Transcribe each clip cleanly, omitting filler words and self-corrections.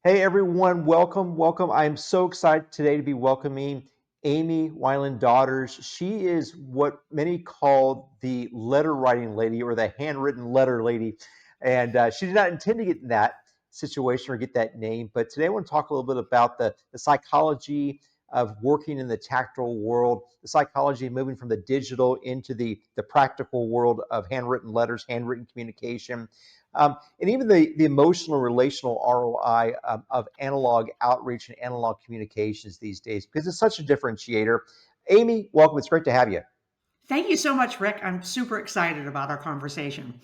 Hey everyone, welcome, welcome. I'm so excited today to be welcoming Amy Weiland-Dotters. She is what many call the letter writing lady or the handwritten letter lady. And she did not intend to get in that situation or get that name. But today I want to talk a little bit about the psychology of working in the tactile world, the psychology of moving from the digital into the practical world of handwritten letters, handwritten communication. And even the emotional relational ROI of analog outreach and analog communications these days, because it's such a differentiator. Amy, welcome. It's great to have you. Thank you so much, Rick. I'm super excited about our conversation.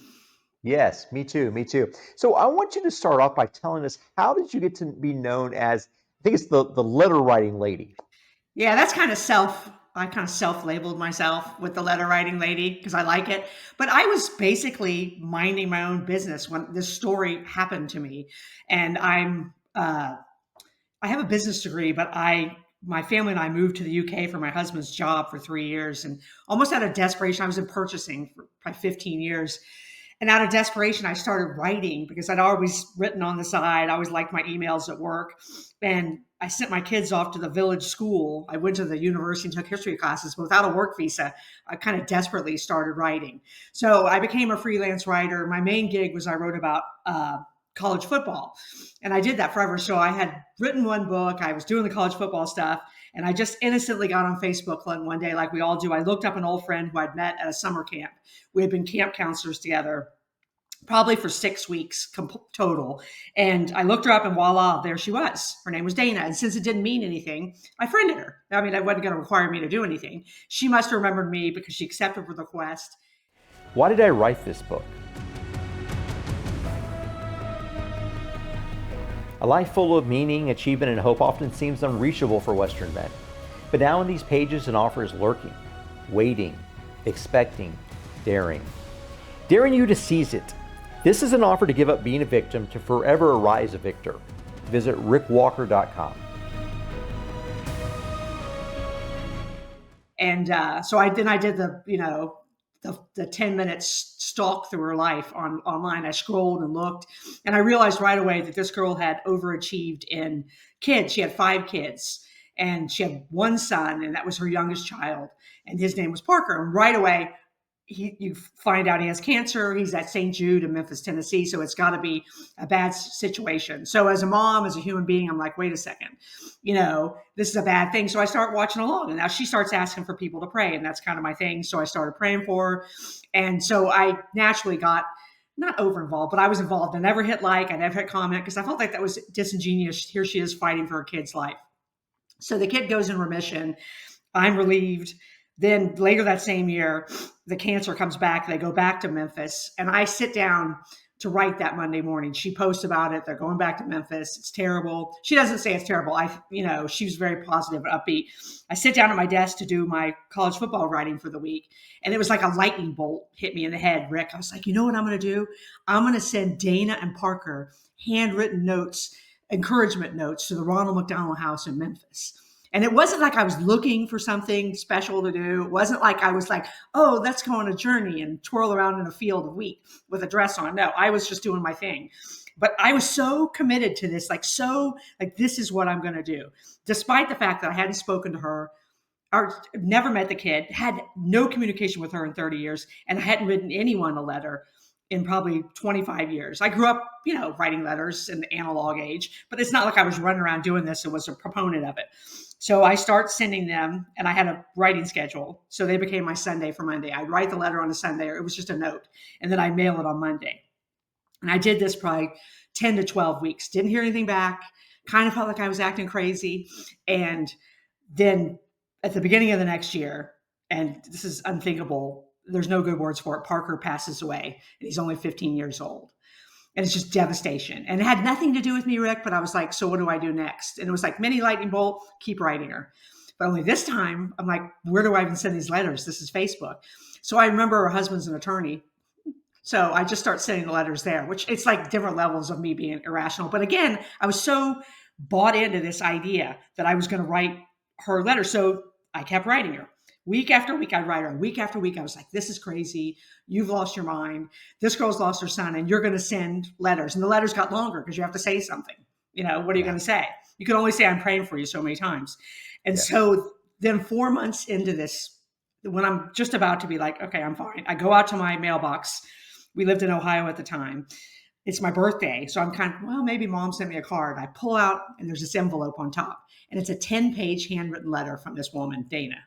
Yes, me too, me too. So I want you to start off by telling us, how did you get to be known as, I think it's the letter writing lady? Yeah, I kind of self-labeled myself with the letter writing lady because I like it. But I was basically minding my own business when this story happened to me. And I have a business degree, but my family and I moved to the UK for my husband's job for 3 years, and almost out of desperation, I was in purchasing for probably 15 years. And out of desperation, I started writing because I'd always written on the side. I always liked my emails at work. And I sent my kids off to the village school. I went to the university and took history classes, but without a work visa, I kind of desperately started writing. So I became a freelance writer. My main gig was I wrote about college football. And I did that forever. So I had written one book, I was doing the college football stuff, and I just innocently got on Facebook one day, like we all do. I looked up an old friend who I'd met at a summer camp. We had been camp counselors together probably for 6 weeks total. And I looked her up and voila, there she was. Her name was Dana. And since it didn't mean anything, I friended her. I mean, it wasn't going to require me to do anything. She must have remembered me because she accepted the request. Why did I write this book? A life full of meaning, achievement, and hope often seems unreachable for Western men. But now in these pages, an offer is lurking, waiting, expecting, daring. Daring you to seize it. This is an offer to give up being a victim to forever arise a victor. Visit rickwalker.com. And so I did the 10 minutes stalk through her life online. I scrolled and looked, and I realized right away that this girl had overachieved in kids. She had 5 kids, and she had one son, and that was her youngest child, and his name was Parker. And right away, you find out he has cancer. He's at St. Jude in Memphis, Tennessee. So it's got to be a bad situation. So as a mom, as a human being, I'm like, wait a second, this is a bad thing. So I start watching along, and now she starts asking for people to pray. And that's kind of my thing. So I started praying for her. And so I naturally got not over involved, but I was involved. I never hit like, I never hit comment because I felt like that was disingenuous. Here she is fighting for her kid's life. So the kid goes in remission. I'm relieved. Then later that same year, the cancer comes back. They go back to Memphis, and I sit down to write that Monday morning. She posts about it. They're going back to Memphis. It's terrible. She doesn't say it's terrible. She was very positive and upbeat. I sit down at my desk to do my college football writing for the week, and it was like a lightning bolt hit me in the head, Rick. I was like, you know what I'm going to do? I'm going to send Dana and Parker handwritten notes, encouragement notes to the Ronald McDonald House in Memphis. And it wasn't like I was looking for something special to do. It wasn't like I was like, oh, let's go on a journey and twirl around in a field of wheat with a dress on. No, I was just doing my thing. But I was so committed to this, this is what I'm going to do. Despite the fact that I hadn't spoken to her or never met the kid, had no communication with her in 30 years, and I hadn't written anyone a letter in probably 25 years. I grew up, writing letters in the analog age, but it's not like I was running around doing this and was a proponent of it. So I start sending them, and I had a writing schedule. So they became my Sunday for Monday. I'd write the letter on a Sunday, or it was just a note, and then I'd mail it on Monday. And I did this probably 10 to 12 weeks. Didn't hear anything back. Kind of felt like I was acting crazy. And then at the beginning of the next year, and this is unthinkable, there's no good words for it, Parker passes away, and he's only 15 years old. And it's just devastation. And it had nothing to do with me, Rick, but I was like, so what do I do next? And it was like mini lightning bolt, keep writing her. But only this time, I'm like, where do I even send these letters? This is Facebook. So I remember her husband's an attorney. So I just start sending the letters there, which it's like different levels of me being irrational. But again, I was so bought into this idea that I was going to write her letter. So I kept writing her. Week after week, I'd write her. Week after week, I was like, this is crazy. You've lost your mind. This girl's lost her son, and you're going to send letters. And the letters got longer because you have to say something. What are you going Yeah. to say? You can only say, I'm praying for you so many times. And Yes. so then 4 months into this, when I'm just about to be like, okay, I'm fine, I go out to my mailbox. We lived in Ohio at the time. It's my birthday. So I'm kind of, well, maybe mom sent me a card. I pull out and there's this envelope on top, and it's a 10-page handwritten letter from this woman, Dana.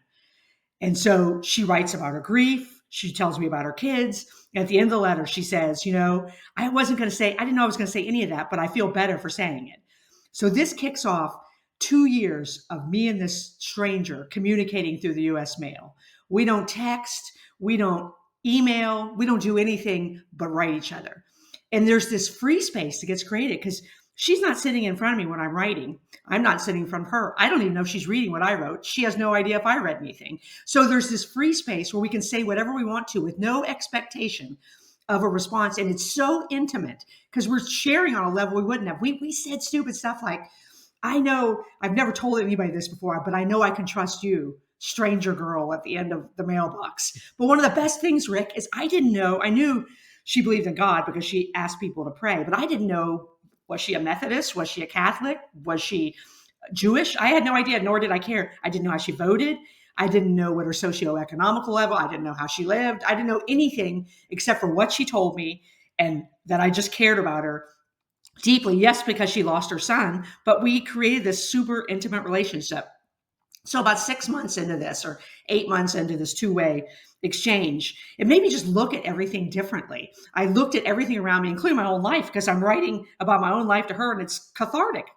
And so she writes about her grief. She tells me about her kids. And at the end of the letter, she says, I wasn't going to say, I didn't know I was going to say any of that, but I feel better for saying it. So this kicks off 2 years of me and this stranger communicating through the US mail. We don't text, we don't email, we don't do anything but write each other. And there's this free space that gets created because she's not sitting in front of me when I'm writing. I'm not sitting from her. I don't even know if she's reading what I wrote. She has no idea if I read anything. So there's this free space where we can say whatever we want to with no expectation of a response. And it's so intimate because we're sharing on a level we wouldn't have. We said stupid stuff like, I know I've never told anybody this before, but I know I can trust you, stranger girl at the end of the mailbox. But one of the best things, Rick, is I didn't know. I knew she believed in God because she asked people to pray, but I didn't know, was she a Methodist? Was she a Catholic? Was she Jewish? I had no idea, nor did I care. I didn't know how she voted. I didn't know what her socioeconomical level. I didn't know how she lived. I didn't know anything except for what she told me and that I just cared about her deeply. Yes, because she lost her son, but we created this super intimate relationship. So about 6 months into this, or 8 months into this two-way exchange, it made me just look at everything differently. I looked at everything around me, including my own life, because I'm writing about my own life to her, and it's cathartic.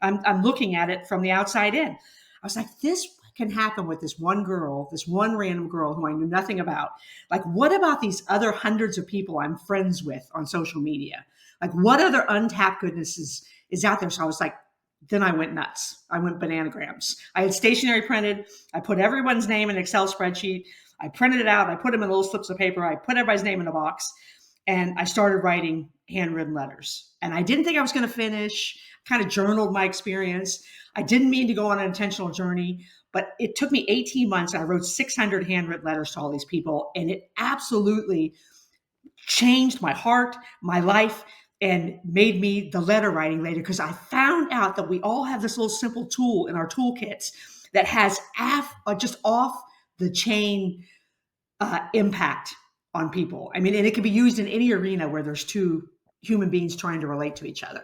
I'm looking at it from the outside in. I was like, this can happen with this one girl, this one random girl who I knew nothing about. Like, what about these other hundreds of people I'm friends with on social media? Like, what other untapped goodness is out there? So I was like, then I went nuts. I went bananagrams. I had stationery printed. I put everyone's name in an Excel spreadsheet. I printed it out. I put them in little slips of paper. I put everybody's name in a box, and I started writing handwritten letters. And I didn't think I was going to finish. Kind of journaled my experience. I didn't mean to go on an intentional journey, but it took me 18 months. I wrote 600 handwritten letters to all these people, and it absolutely changed my heart, my life, and made me the letter writing lady because I found out that we all have this little simple tool in our toolkits that has just off the chain impact on people. I mean, and it can be used in any arena where there's two human beings trying to relate to each other.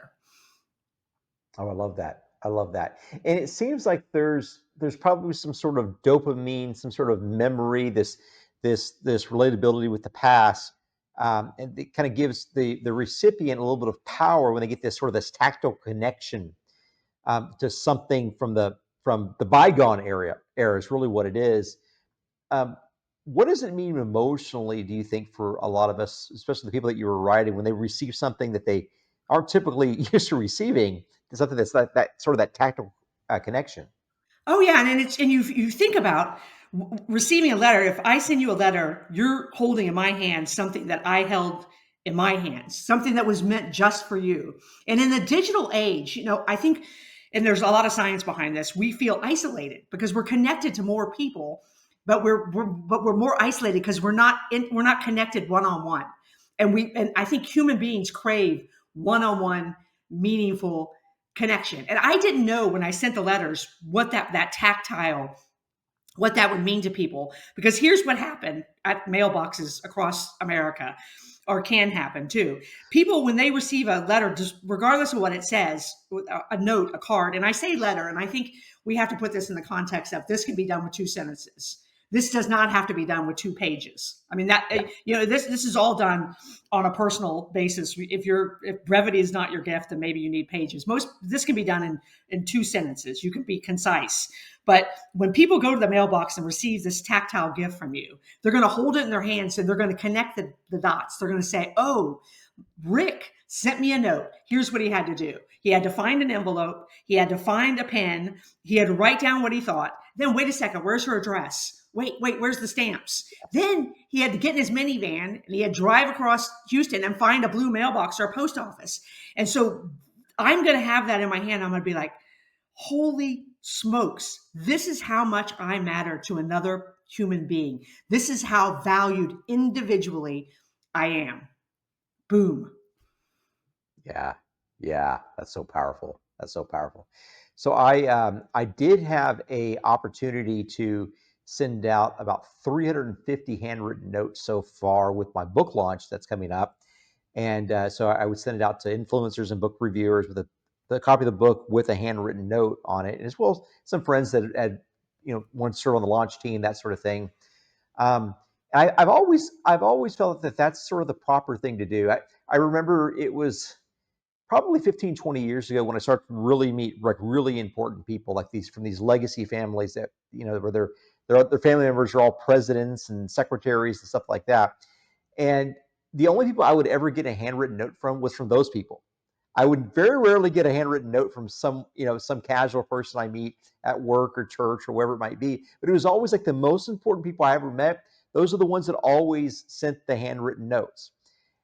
Oh, I love that. I love that. And it seems like there's probably some sort of dopamine, some sort of memory, this relatability with the past, and it kind of gives the recipient a little bit of power when they get this sort of this tactile connection to something from the bygone era is really what it is. Um, what does it mean emotionally, do you think, for a lot of us, especially the people that you were writing, when they receive something that they aren't typically used to receiving, something that's that sort of that tactile connection? Oh yeah, and you think about receiving a letter. If I send you a letter, you're holding in my hand something that I held in my hands, something that was meant just for you. And in the digital age, I think, and there's a lot of science behind this. We feel isolated because we're connected to more people, but we're more isolated because we're not connected one on one. And I think human beings crave one on one, meaningful connection. And I didn't know when I sent the letters what that tactile, what that would mean to people. Because here's what happened at mailboxes across America, or can happen too. People, when they receive a letter, just regardless of what it says, a note, a card, and I say letter, and I think we have to put this in the context of this can be done with 2 sentences. This does not have to be done with 2 pages. I mean that Yeah. this is all done on a personal basis. If brevity is not your gift, then maybe you need pages. Most this can be done in 2 sentences. You can be concise. But when people go to the mailbox and receive this tactile gift from you, they're going to hold it in their hands and they're going to connect the dots. They're going to say, oh, Rick sent me a note. Here's what he had to do. He had to find an envelope. He had to find a pen. He had to write down what he thought. Then wait a second, where's her address? Wait, where's the stamps? Then he had to get in his minivan and he had to drive across Houston and find a blue mailbox or a post office. And so I'm going to have that in my hand. I'm going to be like, holy smokes, this is how much I matter to another human being. This is how valued individually I am. Boom. Yeah, yeah, that's so powerful. That's so powerful. So I did have a opportunity to send out about 350 handwritten notes so far with my book launch that's coming up. And so I would send it out to influencers and book reviewers with the copy of the book with a handwritten note on it, as well as some friends that had, want to serve on the launch team, that sort of thing. Um, I've always felt that that's sort of the proper thing to do. I remember it was probably 15, 20 years ago when I started to really meet like really important people like these from these legacy families that, where their family members are all presidents and secretaries and stuff like that. And the only people I would ever get a handwritten note from was from those people. I would very rarely get a handwritten note from some casual person I meet at work or church or wherever it might be. But it was always like the most important people I ever met. Those are the ones that always sent the handwritten notes.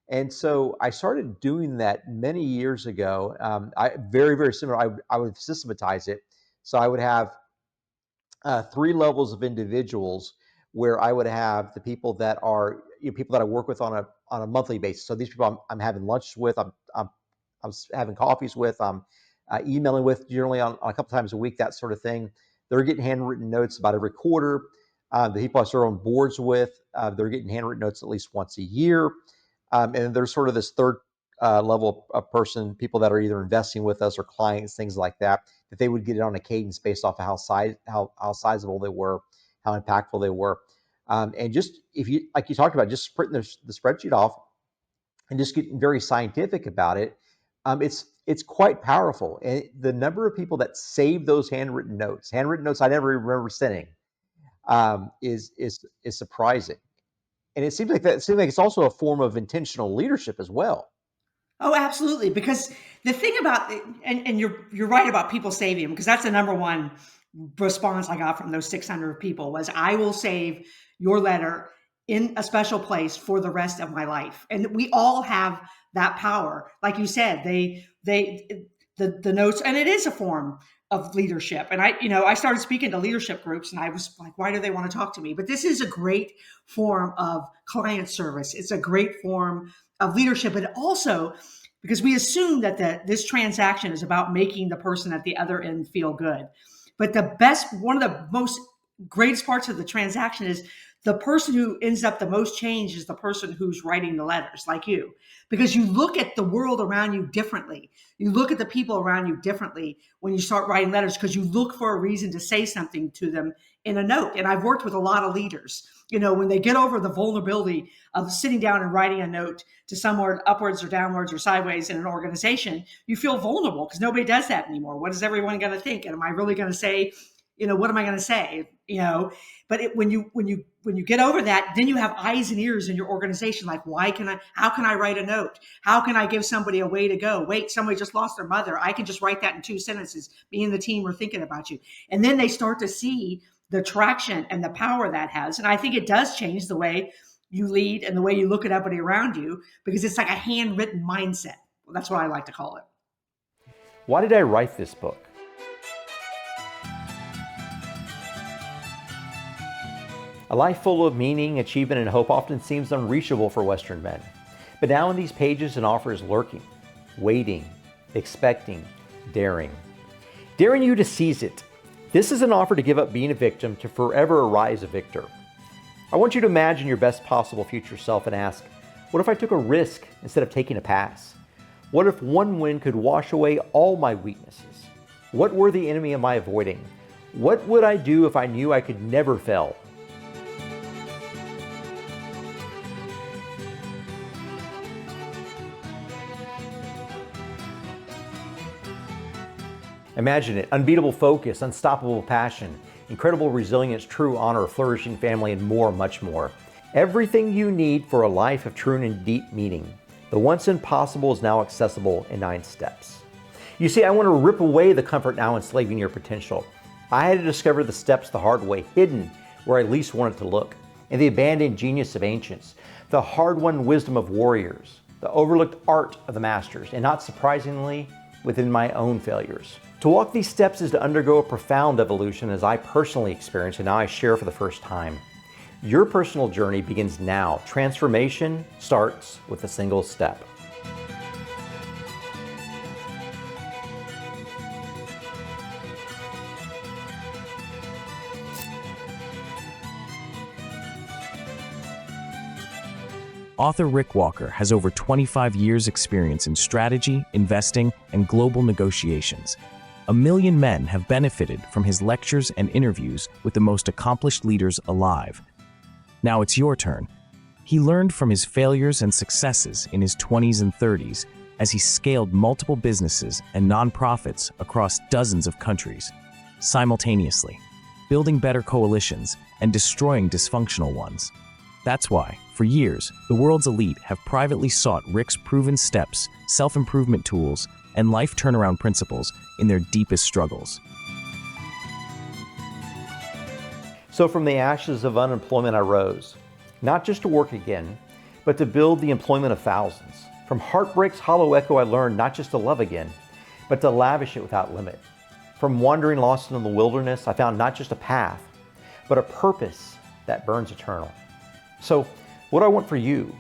And so I started doing that many years ago. I very, very similar. I would systematize it. So I would have three levels of individuals where I would have the people that are people that I work with on a monthly basis. So these people I'm having lunch with, I'm having coffees with, I'm emailing with generally on a couple times a week, that sort of thing. They're getting handwritten notes about every quarter. The people I serve on boards with, they're getting handwritten notes at least once a year. And then there's sort of this third level of person, people that are either investing with us or clients, things like that, that they would get it on a cadence based off of how sizable they were, how impactful they were. And just if you like you talked about, just printing the spreadsheet off and just getting very scientific about it, it's quite powerful. And the number of people that save those handwritten notes I never remember sending, is surprising. And it seems like it's also a form of intentional leadership as well. Oh, absolutely. Because the thing about and you're right about people saving them, because that's the number one response I got from those 600 people was I will save your letter in a special place for the rest of my life. And we all have that power. Like you said, the notes, and it is a form of leadership. And I started speaking to leadership groups and I was like, why do they want to talk to me? But this is a great form of client service. It's a great form of leadership, but also because we assume that this transaction is about making the person at the other end feel good. But one of the most greatest parts of the transaction is the person who ends up the most changed is the person who's writing the letters, like you, because you look at the world around you differently. You look at the people around you differently when you start writing letters because you look for a reason to say something to them in a note. And I've worked with a lot of leaders. When they get over the vulnerability of sitting down and writing a note to somewhere upwards or downwards or sideways in an organization, you feel vulnerable because nobody does that anymore. What is everyone going to think? And am I really going to say, what am I going to say? But when you get over that, then you have eyes and ears in your organization. Like, how can I write a note? How can I give somebody a way to go? Wait, somebody just lost their mother. I can just write that in 2 sentences. Me and the team are thinking about you. And then they start to see the traction and the power that has. And I think it does change the way you lead and the way you look at everybody around you because it's like a handwritten mindset. Well, that's what I like to call it. Why did I write this book? A life full of meaning, achievement, and hope often seems unreachable for Western men. But now in these pages, an offer is lurking, waiting, expecting, daring. Daring you to seize it. This is an offer to give up being a victim to forever arise a victor. I want you to imagine your best possible future self and ask, what if I took a risk instead of taking a pass? What if one win could wash away all my weaknesses? What worthy enemy am I avoiding? What would I do if I knew I could never fail? Imagine it, unbeatable focus, unstoppable passion, incredible resilience, true honor, flourishing family, and more, much more. Everything you need for a life of true and deep meaning. The once impossible is now accessible in 9 steps. You see, I want to rip away the comfort now enslaving your potential. I had to discover the steps the hard way, hidden where I least wanted to look, and the abandoned genius of ancients, the hard-won wisdom of warriors, the overlooked art of the masters, and not surprisingly, within my own failures. To walk these steps is to undergo a profound evolution as I personally experienced and now I share for the first time. Your personal journey begins now. Transformation starts with a single step. Author Rick Walker has over 25 years' experience in strategy, investing, and global negotiations. 1 million men have benefited from his lectures and interviews with the most accomplished leaders alive. Now it's your turn. He learned from his failures and successes in his 20s and 30s as he scaled multiple businesses and nonprofits across dozens of countries simultaneously, building better coalitions and destroying dysfunctional ones. That's why, for years, the world's elite have privately sought Rick's proven steps, self-improvement tools, and life turnaround principles in their deepest struggles. So from the ashes of unemployment I rose, not just to work again, but to build the employment of thousands. From heartbreak's hollow echo I learned not just to love again, but to lavish it without limit. From wandering lost in the wilderness, I found not just a path, but a purpose that burns eternal. So what do I want for you?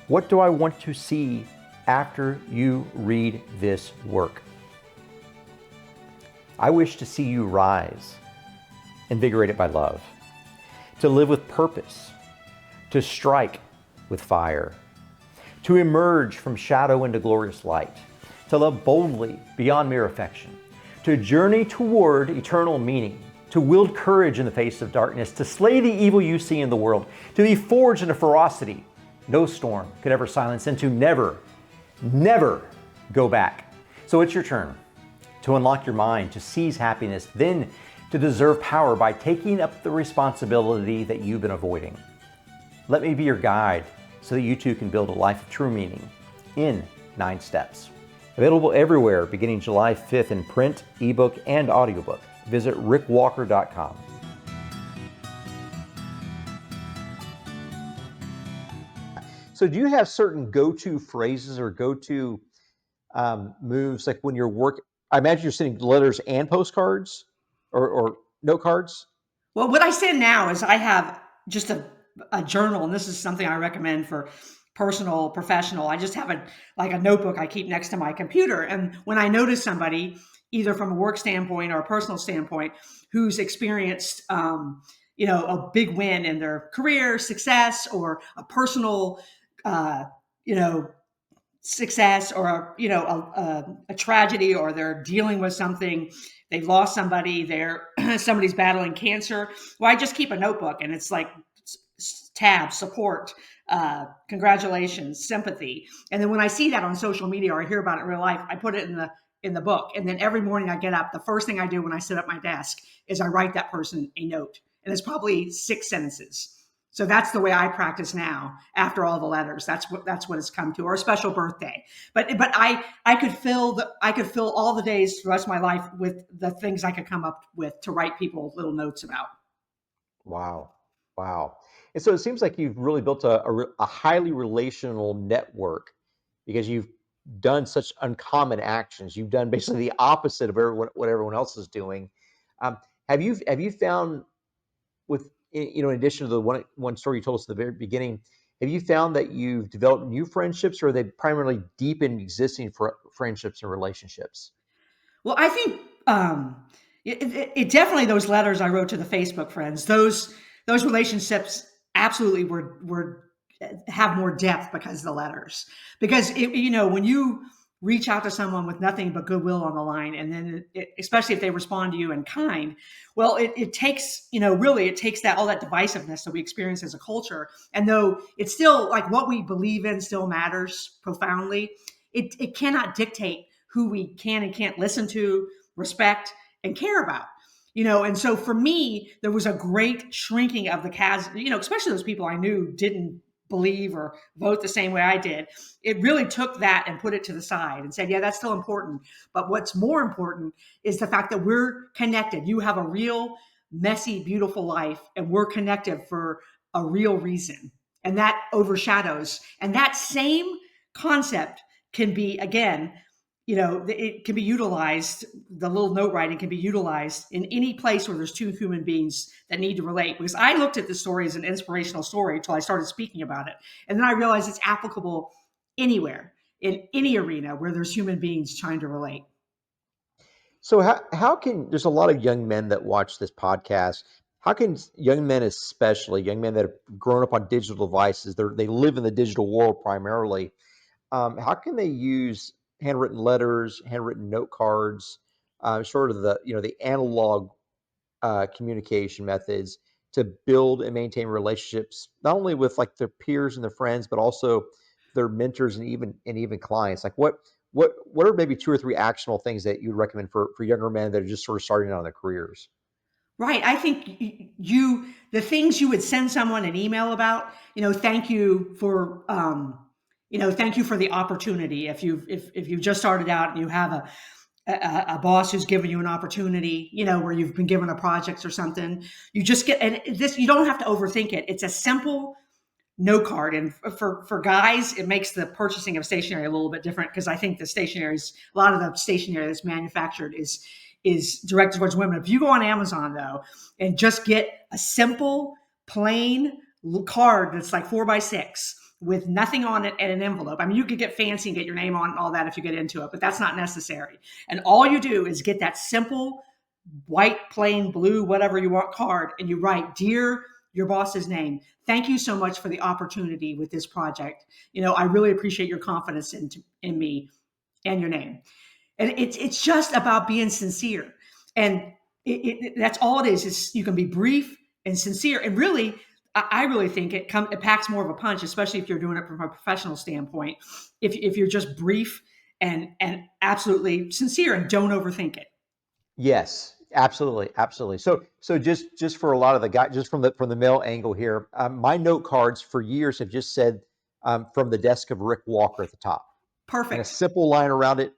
What do I want to see after you read this work? I wish to see you rise, invigorated by love, to live with purpose, to strike with fire, to emerge from shadow into glorious light, to love boldly beyond mere affection, to journey toward eternal meaning, to wield courage in the face of darkness, to slay the evil you see in the world, to be forged into ferocity no storm could ever silence, and to never, never go back. So it's your turn to unlock your mind, to seize happiness, then to deserve power by taking up the responsibility that you've been avoiding. Let me be your guide so that you too can build a life of true meaning in 9 steps. Available everywhere beginning July 5th in print, ebook, and audiobook. Visit rickwalker.com. So do you have certain go-to phrases or go-to moves, like when you're I imagine you're sending letters and postcards or note cards? Well, what I send now is I have just a journal, and this is something I recommend for personal, professional. I just have a notebook I keep next to my computer. And when I notice somebody, either from a work standpoint or a personal standpoint, who's experienced a big win in their career, success, or a personal uh, you know, success, or a tragedy, or they're dealing with something, they've lost somebody, they're somebody's battling cancer. Well, I just keep a notebook, and it's like tab support, congratulations, sympathy. And then when I see that on social media or I hear about it in real life, I put it in the book. And then every morning I get up, the first thing I do when I sit at my desk is I write that person a note, and it's probably 6 sentences. So that's the way I practice now. After all the letters, that's what it's come to, or a special birthday. But I could fill all the days, the rest of my life, with the things I could come up with to write people little notes about. Wow. Wow. And so it seems like you've really built a highly relational network because you've done such uncommon actions. You've done basically the opposite of what everyone else is doing. Um, have you found, with in addition to the one story you told us at the very beginning, have you found that you've developed new friendships, or are they primarily deepened existing friendships and relationships? Well, I think it definitely, those letters I wrote to the Facebook friends, those relationships absolutely were have more depth because of the letters. Because when you reach out to someone with nothing but goodwill on the line, and then especially if they respond to you in kind, well, it takes really, it takes that all that divisiveness that we experience as a culture, and though it's still like what we believe in still matters profoundly, it cannot dictate who we can and can't listen to, respect, and care about. And so for me, there was a great shrinking of the chasm, especially those people I knew didn't believe or vote the same way I did. It really took that and put it to the side and said, yeah, that's still important. But what's more important is the fact that we're connected. You have a real, messy, beautiful life, and we're connected for a real reason. And that overshadows. And that same concept can be, again, it can be utilized, the little note writing can be utilized in any place where there's 2 human beings that need to relate. Because I looked at this story as an inspirational story until I started speaking about it. And then I realized it's applicable anywhere, in any arena where there's human beings trying to relate. So how can there's a lot of young men that watch this podcast, how can young men, especially young men that have grown up on digital devices, they live in the digital world primarily. How can they use handwritten letters, handwritten note cards, sort of the the analog communication methods to build and maintain relationships, not only with like their peers and their friends, but also their mentors and even clients? Like what are maybe two or three actionable things that you'd recommend for younger men that are just sort of starting out in their careers? Right. I think the things you would send someone an email about, thank you for, thank you for the opportunity. If you just started out and you have a boss who's given you an opportunity, where you've been given a project or something, you just get, and this, you don't have to overthink it. It's a simple note card. And for guys, it makes the purchasing of stationery a little bit different, because I think a lot of the stationery that's manufactured is directed towards women. If you go on Amazon though and just get a simple plain card that's like 4x6 with nothing on it and an envelope. I mean, you could get fancy and get your name on it and all that if you get into it, but that's not necessary. And all you do is get that simple white, plain, blue, whatever you want card, and you write, "Dear," your boss's name. "Thank you so much for the opportunity with this project. I really appreciate your confidence in me," and your name. And it's just about being sincere. And that's all it is. Is you can be brief and sincere. And really, I really think it packs more of a punch, especially if you're doing it from a professional standpoint. If you're just brief and absolutely sincere and don't overthink it. Yes, absolutely, absolutely. So just for a lot of the guys, just from the male angle here, my note cards for years have just said from the desk of Rick Walker at the top, and a Perfect. simple line around it.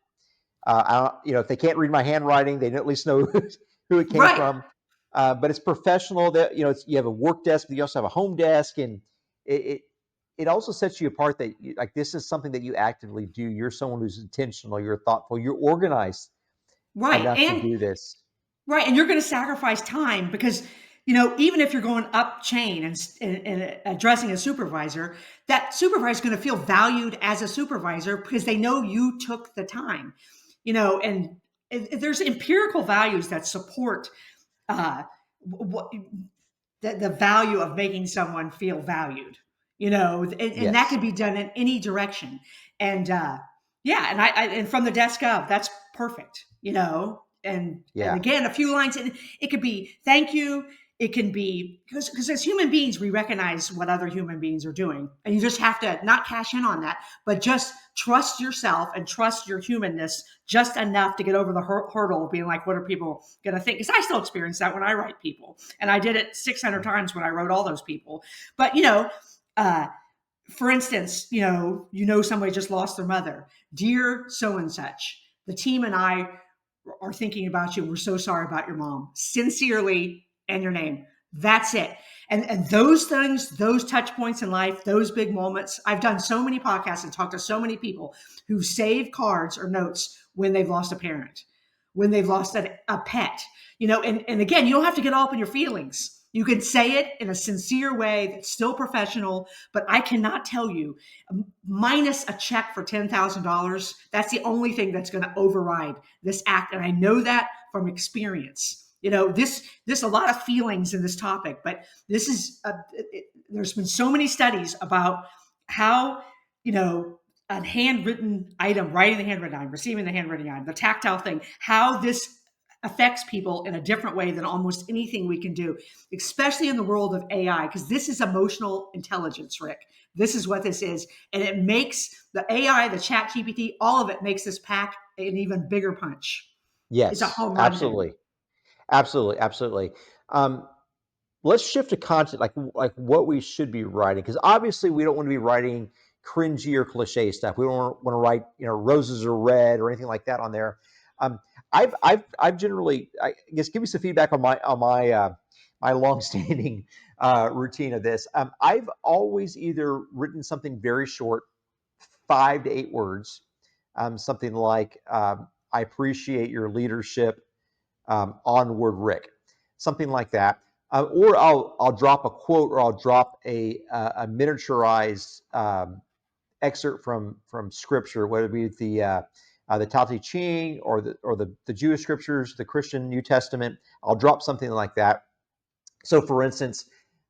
I don't, if they can't read my handwriting, they at least know who it came Right. from. But it's professional. That you have a work desk, but you also have a home desk, and it it, it also sets you apart that like this is something that you actively do. You're someone who's intentional. You're thoughtful. You're organized Right. enough to do this. Right, and you're going to sacrifice time because even if you're going up chain and addressing a supervisor, that supervisor is going to feel valued as a supervisor because they know you took the time. And there's empirical values that support uh, what the value of making someone feel valued. And that Yes. can be done in any direction. And yeah, and from the desk up, that's perfect. And Yeah. again, a few lines, and it could be thank you. It can be because as human beings, we recognize what other human beings are doing, and you just have to not cash in on that, but just trust yourself and trust your humanness just enough to get over the hurdle of being like, what are people going to think? Because I still experience that when I write people, and I did it 600 times when I wrote all those people. But uh, for instance, somebody just lost their mother. "Dear so and such, the team and I are thinking about you. We're so sorry about your mom. Sincerely," and your name. That's it. And those things, those touch points in life, those big moments. I've done so many podcasts and talked to so many people who save cards or notes when they've lost a parent, when they've lost a pet. And again, you don't have to get all up in your feelings. You can say it in a sincere way that's still professional, but I cannot tell you, minus a check for $10,000, that's the only thing that's going to override this act. And I know that from experience. There's a lot of feelings in this topic, but there's been so many studies about how, a handwritten item, writing the handwritten item, receiving the handwritten item, the tactile thing, how this affects people in a different way than almost anything we can do, especially in the world of AI, because this is emotional intelligence, Rick. This is what this is. And it makes the AI, the chat GPT, all of it makes this pack an even bigger punch. It's a Yes. home run hit. Absolutely. Absolutely. Absolutely. Um, let's shift to content, like what we should be writing, because obviously we don't want to be writing cringy or cliche stuff. We don't want to write roses are red or anything like that on there. um, I've generally, I guess, give me some feedback on my longstanding routine of this. I've always either written something very short, 5 to 8 words, something like, "I appreciate your leadership, onward Rick," something like that. Or I'll drop a quote, or I'll drop a miniaturized excerpt from scripture, whether it be the Tao Te Ching or the Jewish scriptures, the Christian New Testament. I'll drop something like that. So, for instance,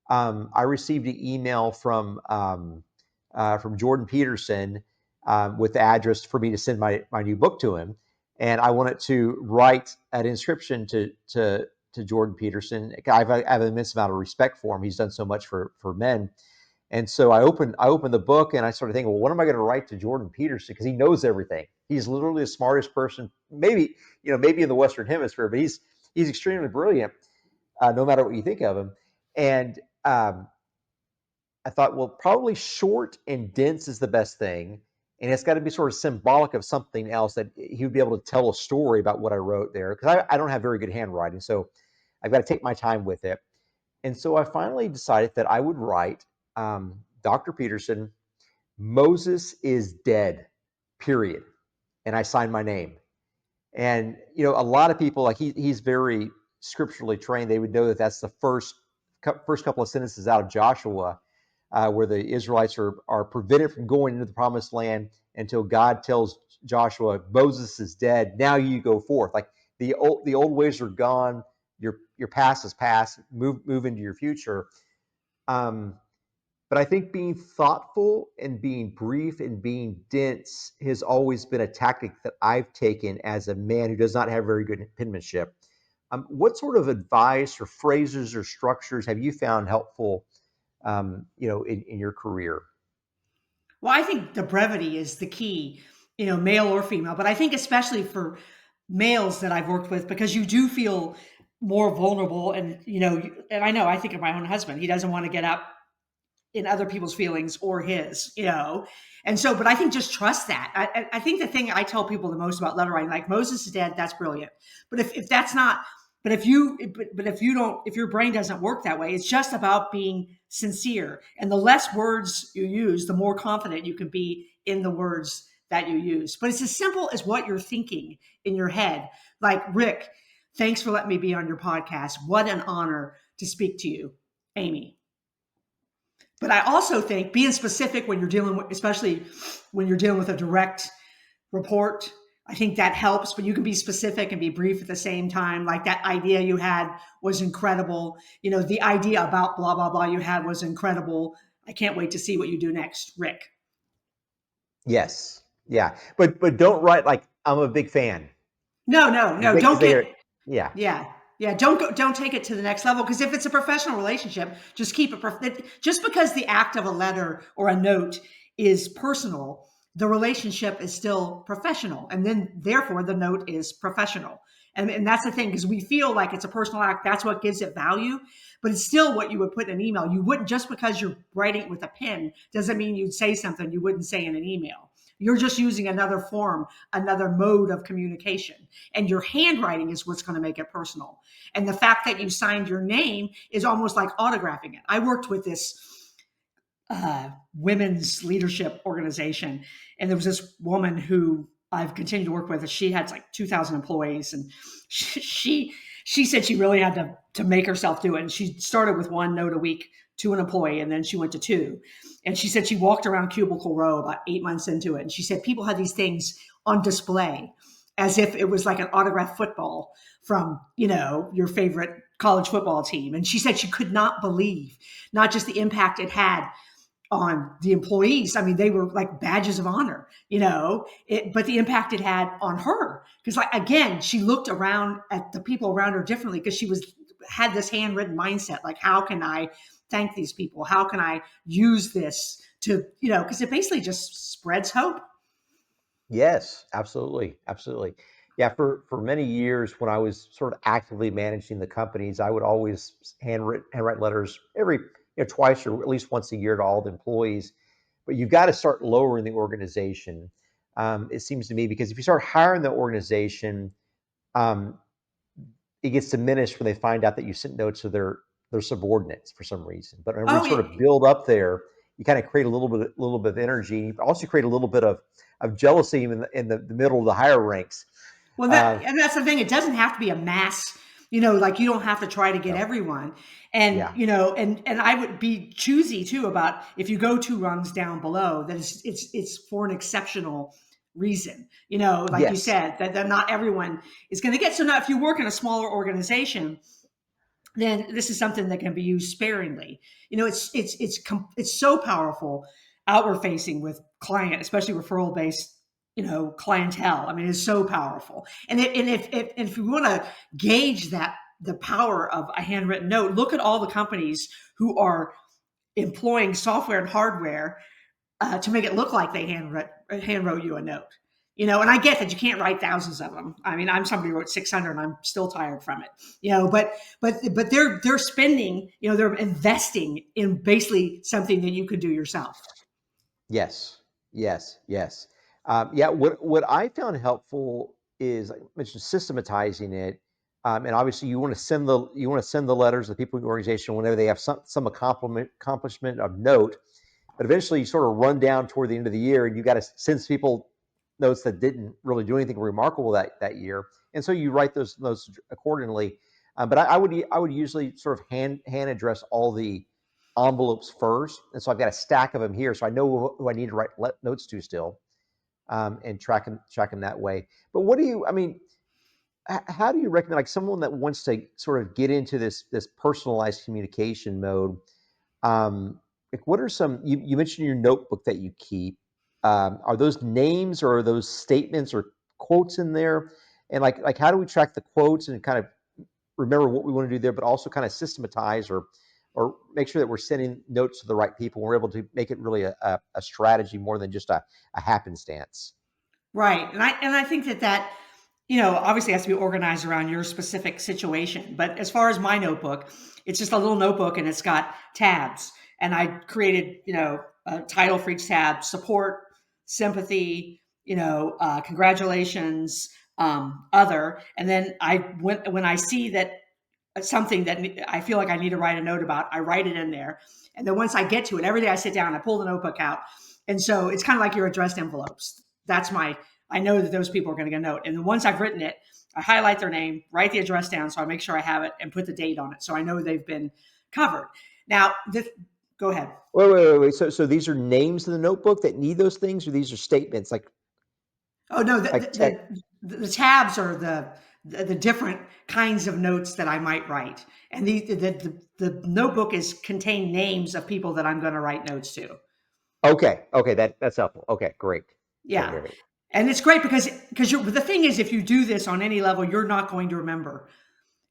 I received an email from Jordan Peterson with the address for me to send my new book to him, and I wanted to write an inscription to Jordan Peterson. I have an immense amount of respect for him. He's done so much for men. And so I opened the book and I started thinking, well, what am I going to write to Jordan Peterson? Because he knows everything. He's literally the smartest person, maybe in the Western Hemisphere, but he's extremely brilliant, no matter what you think of him. And I thought, well, probably short and dense is the best thing, and it's got to be sort of symbolic of something else that he would be able to tell a story about what I wrote there. Because I don't have very good handwriting, so I've got to take my time with it. And so I finally decided that I would write Dr. Peterson, Moses is dead, period. And I signed my name. And a lot of people, like he's very scripturally trained. They would know that that's the first couple of sentences out of Joshua, where the Israelites are prevented from going into the promised land until God tells Joshua, Moses is dead. Now you go forth. Like the old ways are gone. Your past is past. Move into your future. Um, but I think being thoughtful and being brief and being dense has always been a tactic that I've taken as a man who does not have very good penmanship. What sort of advice or phrases or structures have you found helpful, in your career? Well, I think the brevity is the key, male or female, but I think especially for males that I've worked with, because you do feel more vulnerable. And, and I know, I think of my own husband, he doesn't want to get up in other people's feelings or his. And so, but I think just trust that. I think the thing I tell people the most about letter writing, like Moses is dead, that's brilliant. But if that's not, but if you don't, if your brain doesn't work that way, it's just about being sincere. And the less words you use, the more confident you can be in the words that you use. But it's as simple as what you're thinking in your head. Like, Rick, thanks for letting me be on your podcast. What an honor to speak to you, Amy. But I also think being specific when you're dealing with, especially when you're dealing with a direct report, I think that helps. But you can be specific and be brief at the same time. Like, that idea you had was incredible. The idea about blah, blah, blah you had was incredible. I can't wait to see what you do next, Rick. Yes. Yeah. But don't write like I'm a big fan. No, no, no. Because Don't get, yeah. yeah. Yeah, don't take it to the next level, because if it's a professional relationship, just keep it. Just because the act of a letter or a note is personal, the relationship is still professional, and then therefore the note is professional. And that's the thing, because we feel like it's a personal act. That's what gives it value, but it's still what you would put in an email. You wouldn't, just because you're writing it with a pen doesn't mean you'd say something you wouldn't say in an email. You're just using another form, another mode of communication. And your handwriting is what's going to make it personal. And the fact that you signed your name is almost like autographing it. I worked with this women's leadership organization, and there was this woman who I've continued to work with. She had like 2,000 employees, and she said she really had to make herself do it. And she started with one note a week to an employee, and then she went to two. And she said she walked around Cubicle Row about 8 months into it. And she said people had these things on display as if it was like an autographed football from, your favorite college football team. And she said she could not believe not just the impact it had on the employees. I mean, they were like badges of honor, but the impact it had on her. Because, like, again, she looked around at the people around her differently, because she had this handwritten mindset. Like, how can I thank these people? How can I use this to, because it basically just spreads hope. Yes, absolutely. Absolutely. Yeah, for many years when I was sort of actively managing the companies, I would always handwrite letters every twice or at least once a year to all the employees. But you've got to start lowering the organization. It seems to me, because if you start hiring the organization, um, it gets diminished when they find out that you sent notes to their subordinates for some reason. But when we Oh, sort of build up there, you kind of create a little bit of energy. You also create a little bit of jealousy in the middle of the higher ranks. well, Uh, and that's the thing. It doesn't have to be a mass, like, you don't have to try to get no, everyone. And, yeah, and I would be choosy too about, if you go two rungs down below, that it's for an exceptional reason, like you yes, said, that not everyone is going to get. So now, if you work in a smaller organization, then this is something that can be used sparingly. It's so powerful outward facing with client, especially referral based, clientele. I mean, it's so powerful. And if you want to gauge that, the power of a handwritten note, look at all the companies who are employing software and hardware to make it look like they hand wrote you a note. And I get that you can't write thousands of them. I mean, I'm somebody who wrote 600 and I'm still tired from it. But they're spending, they're investing in basically something that you could do yourself. Yes, yes, yes. Yeah, what I found helpful is, like I mentioned, systematizing it. And obviously, you want to send the letters to the people in your organization whenever they have some accomplishment of note. But eventually, you sort of run down toward the end of the year, and you got to send people notes that didn't really do anything remarkable that year, and so you write those notes accordingly. But I would usually sort of hand address all the envelopes first, and so I've got a stack of them here, so I know who I need to write notes to still, and track them that way. But what do you? I mean, how do you recommend, like, someone that wants to sort of get into this personalized communication mode? Like, what are some? You mentioned your notebook that you keep. Are those names, or are those statements or quotes in there? And like how do we track the quotes and kind of remember what we want to do there, but also kind of systematize or make sure that we're sending notes to the right people. We're able to make it really a strategy more than just a happenstance. Right. And I think that obviously has to be organized around your specific situation. But as far as my notebook, it's just a little notebook and it's got tabs. And I created, a title for each tab: support, sympathy, congratulations, other. And then when I see that something that I feel like I need to write a note about, I write it in there. And then once I get to it, every day I sit down, I pull the notebook out. And so it's kind of like your addressed envelopes. I know that those people are going to get a note. And then once I've written it, I highlight their name, write the address down so I make sure I have it, and put the date on it so I know they've been covered. Now, go ahead. Wait. So these are names in the notebook that need those things, or these are statements Oh no, like tech? the tabs are the different kinds of notes that I might write, and the notebook is contain names of people that I'm going to write notes to. Okay, that's helpful. Okay, great. Okay, Yeah, great. and it's great because the thing is, if you do this on any level, you're not going to remember.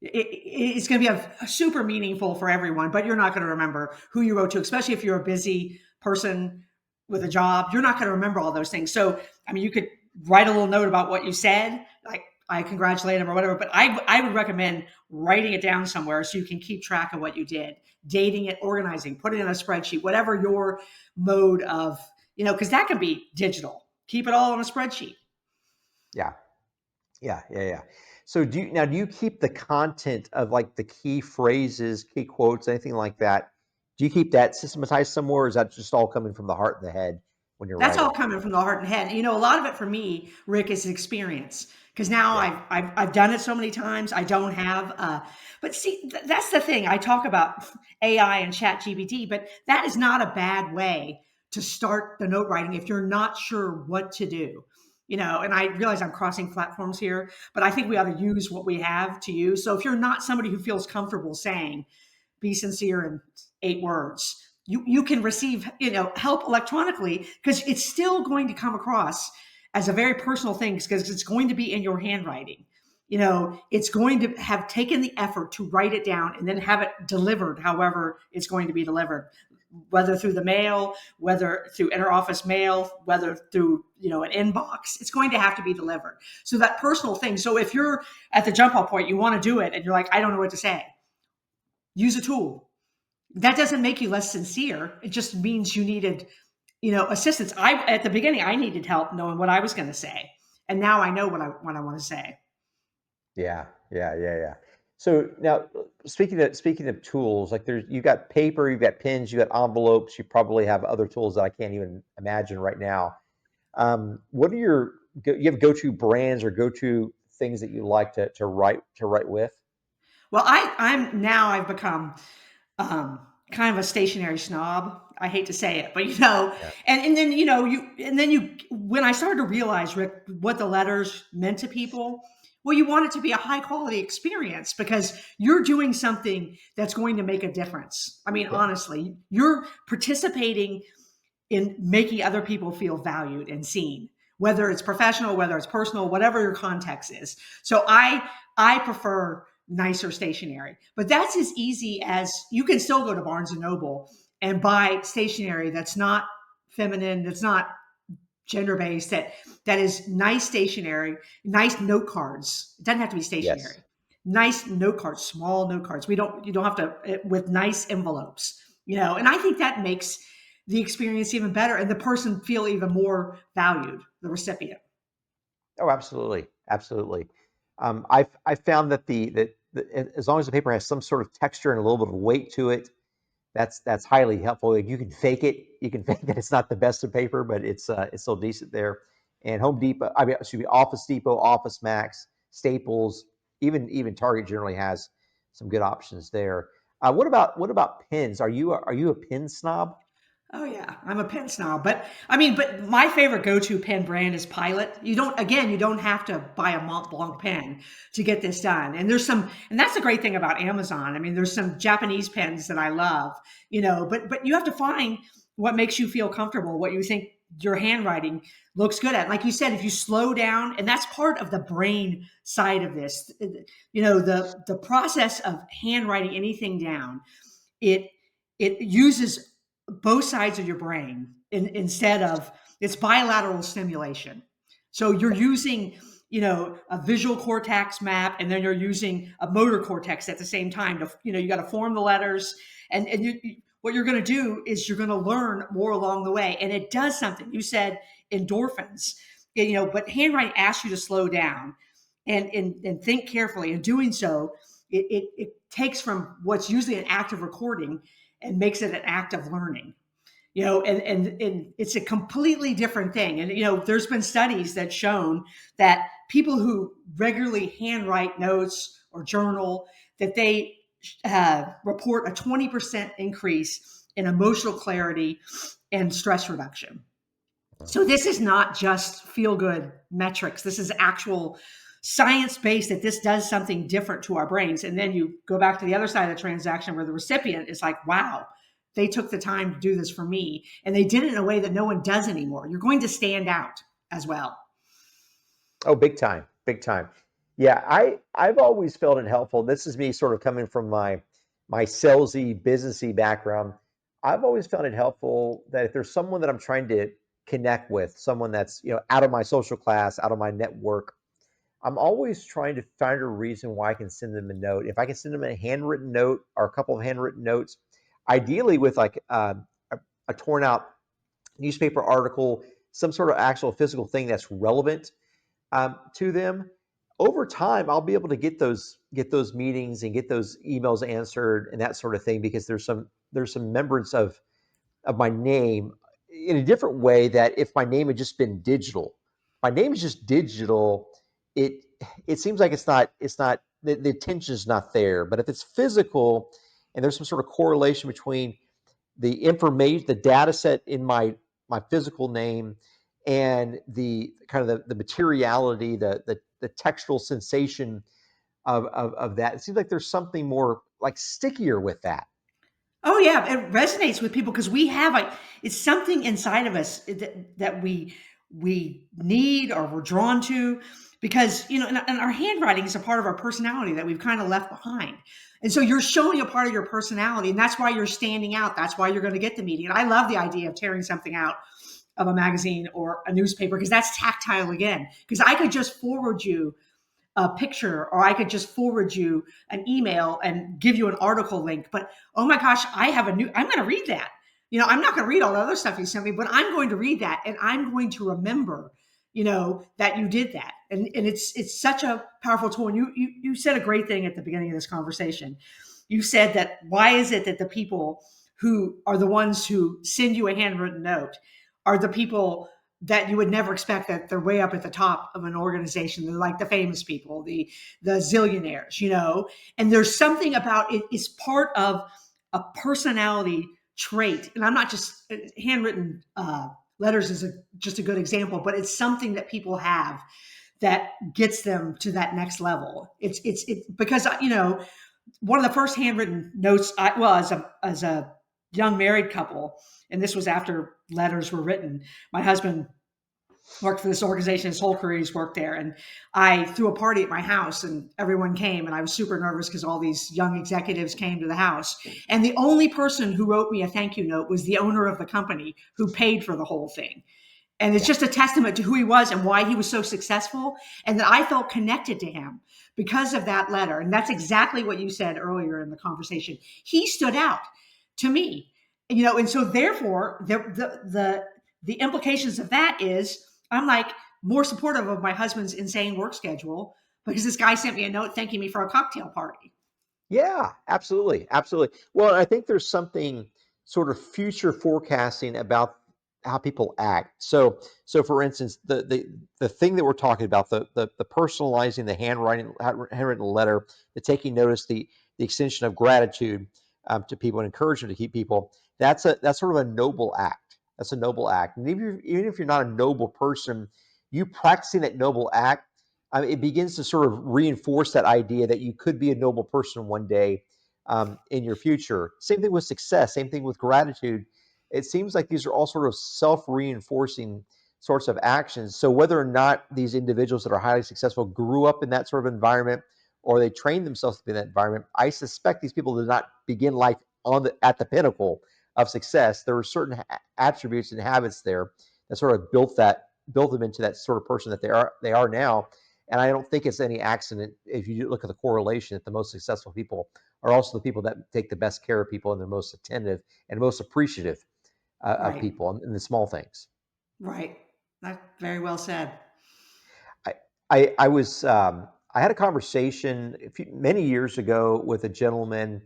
It's going to be a super meaningful for everyone, but you're not going to remember who you wrote to, especially if you're a busy person with a job. You're not going to remember all those things. So, I mean, you could write a little note about what you said, like I congratulate him or whatever. But I would recommend writing it down somewhere so you can keep track of what you did, dating it, organizing, put it in a spreadsheet, whatever your mode of, because that can be digital. Keep it all on a spreadsheet. Yeah, yeah. So do you keep the content of, like, the key phrases, key quotes, anything like that? Do you keep that systematized somewhere, or is that just all coming from the heart and the head when you're That's all writing? coming from the heart and head. A lot of it for me, Rick, is experience, because now Yeah. I've done it so many times. I don't have, but see, that's the thing. I talk about AI and Chat GPT, but that is not a bad way to start the note writing if you're not sure what to do. And I realize I'm crossing platforms here, but I think we ought to use what we have to use. So if you're not somebody who feels comfortable saying, be sincere in 8 words, you can receive help electronically, because it's still going to come across as a very personal thing, because it's going to be in your handwriting. It's going to have taken the effort to write it down and then have it delivered however it's going to be delivered, whether through the mail, whether through interoffice mail, whether through an inbox. It's going to have to be delivered. So that personal thing. So if you're at the jump off point, you want to do it and you're like, I don't know what to say, use a tool. That doesn't make you less sincere. It just means you needed, assistance. At the beginning, I needed help knowing what I was going to say, and now I know what I want to say. Yeah. So now, speaking of tools, like, you got paper, you've got pens, you got envelopes, you probably have other tools that I can't even imagine right now. What are you have go-to brands or go-to things that you like to write with? Well, I've become kind of a stationary snob. I hate to say it, but Yeah. and then you when I started to realize, Rick, what the letters meant to people, Well, you want it to be a high quality experience because you're doing something that's going to make a difference. I mean, Yeah. honestly, you're participating in making other people feel valued and seen, whether it's professional, whether it's personal, whatever your context is. So I prefer nicer stationery, but that's as easy as you can still go to Barnes and Noble and buy stationery that's not feminine, that's not gender based, that is nice stationery, nice note cards. It doesn't have to be Yes. stationery. Nice note cards, small note cards. You don't have to, with nice envelopes, and I think that makes the experience even better and the person feel even more valued, the recipient. Oh, absolutely, absolutely. I've found that as long as the paper has some sort of texture and a little bit of weight to it, that's highly helpful. Like, you can fake it. You can fake that it's not the best of paper, but it's still decent there. And Home Depot, I mean, excuse me, Office Depot, Office Max, Staples, even Target generally has some good options there. What about pens? Are you a pen snob? Oh yeah, I'm a pen snob, but I mean, but my favorite go-to pen brand is Pilot. You don't have to buy a Mont Blanc pen to get this done. And that's the great thing about Amazon. I mean, there's some Japanese pens that I love, but you have to find what makes you feel comfortable, what you think your handwriting looks good at. Like you said, if you slow down, and that's part of the brain side of this, the process of handwriting anything down, it it uses both sides of your brain instead of it's bilateral stimulation. So you're using, a visual cortex map, and then you're using a motor cortex at the same time to, you got to form the letters, and what you're going to do is you're going to learn more along the way, and it does something. You said endorphins, but handwriting asks you to slow down and think carefully. In doing so, it takes from what's usually an act of recording and makes it an act of learning. And it's a completely different thing. And there's been studies that shown that people who regularly handwrite notes or journal, that they report a 20% increase in emotional clarity and stress reduction. So this is not just feel good metrics. This is actual science based, that this does something different to our brains. And then you go back to the other side of the transaction where the recipient is like, wow, they took the time to do this for me. And they did it in a way that no one does anymore. You're going to stand out as well. Oh, big time, big time. Yeah, I've always felt it helpful. This is me sort of coming from my salesy, businessy background. I've always found it helpful that if there's someone that I'm trying to connect with, someone that's, out of my social class, out of my network, I'm always trying to find a reason why I can send them a note. If I can send them a handwritten note or a couple of handwritten notes, ideally with like a torn out newspaper article, some sort of actual physical thing that's relevant to them. Over time, I'll be able to get those meetings and get those emails answered and that sort of thing, because there's some remembrance of my name in a different way, that if my name had just been digital, my name is just digital, it it seems like it's not the attention is not there. But if it's physical and there's some sort of correlation between the information, the data set in my physical name, and the kind of the materiality, the textual sensation of that. It seems like there's something more like stickier with that. Oh yeah, it resonates with people because we have it's something inside of us that we need or we're drawn to, because and our handwriting is a part of our personality that we've kind of left behind. And so you're showing a part of your personality, and that's why you're standing out. That's why you're going to get the meeting. And I love the idea of tearing something out of a magazine or a newspaper, because that's tactile again. Because I could just forward you a picture, or I could just forward you an email and give you an article link. But oh my gosh, I'm going to read that. I'm not going to read all the other stuff you sent me, but I'm going to read that, and I'm going to remember, that you did that. And it's such a powerful tool. And you said a great thing at the beginning of this conversation. You said that why is it that the people who are the ones who send you a handwritten note are the people that you would never expect, that they're way up at the top of an organization. They're like the famous people, the zillionaires, and there's something about it is part of a personality trait. And I'm not just handwritten letters is just a good example, but it's something that people have that gets them to that next level. It's because, you know, one of the first handwritten notes as a young married couple, and this was after letters were written. My husband worked for this organization his whole career. He's worked there, and I threw a party at my house, and everyone came, and I was super nervous because all these young executives came to the house, and the only person who wrote me a thank you note was the owner of the company who paid for the whole thing. And it's just a testament to who he was and why he was so successful, and that I felt connected to him because of that letter. And that's exactly what you said earlier in the conversation. He stood out to me, you know, and so therefore the implications of that is I'm like more supportive of my husband's insane work schedule because this guy sent me a note thanking me for a cocktail party. Yeah, absolutely, absolutely. Well, I think there's something sort of future forecasting about how people act. So for instance, the thing that we're talking about, the personalizing, the handwritten letter, the taking notice, the extension of gratitude to people and encouragement to keep people. That's sort of a noble act. That's a noble act. And even if you're not a noble person, you practicing that noble act, it begins to sort of reinforce that idea that you could be a noble person one day in your future. Same thing with success, same thing with gratitude. It seems like these are all sort of self-reinforcing sorts of actions. So whether or not these individuals that are highly successful grew up in that sort of environment or they trained themselves to be in that environment, I suspect these people did not begin life at the pinnacle of success. There were certain attributes and habits there that sort of built them into that sort of person that they are now. And I don't think it's any accident if you look at the correlation that the most successful people are also the people that take the best care of people and they're most attentive and most appreciative of Right. people and the small things. Right. That's very well said. I I had a conversation many years ago with a gentleman